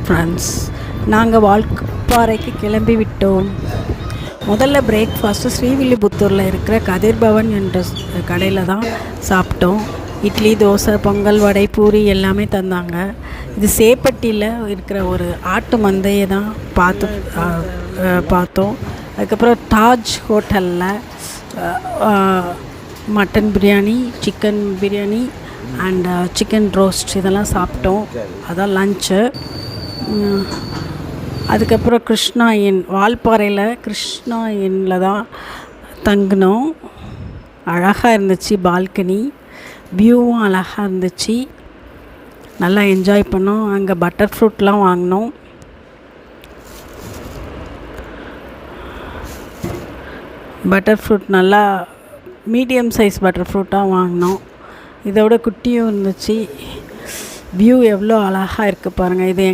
Friends, நாங்கள் வால்பாறைக்கு கிளம்பி விட்டோம். முதல்ல பிரேக்ஃபாஸ்ட்டு ஸ்ரீவில்லிபுத்தூரில் இருக்கிற கதிர் பவன் என்ற கடையில் தான் சாப்பிட்டோம். இட்லி, தோசை, பொங்கல், வடை, பூரி எல்லாமே தந்தாங்க. இது சேப்பட்டியில் இருக்கிற ஒரு ஆட்டு மந்தையை தான் பார்த்தோம். அதுக்கப்புறம் தாஜ் ஹோட்டலில் mutton biryani, chicken biryani and chicken roast இதெல்லாம் சாப்பிட்டோம். அதான் லன்ச்சு. அதுக்கப்புறம் கிருஷ்ணா இன், வால்பாறையில் கிருஷ்ணா இன்னில் தான் தங்கினோம். அழகாக இருந்துச்சு, பால்கனி வியூவும் அழகாக இருந்துச்சு. நல்லா என்ஜாய் பண்ணோம். அங்கே பட்டர் ஃப்ரூட்லாம் வாங்கினோம். பட்டர் ஃப்ரூட் நல்லா மீடியம் சைஸ் பட்டர் ஃப்ரூட்டாக வாங்கினோம். இதோட குட்டியும் இருந்துச்சு. வியூ எவ்வளோ அழகாக இருக்குது பாருங்கள். இது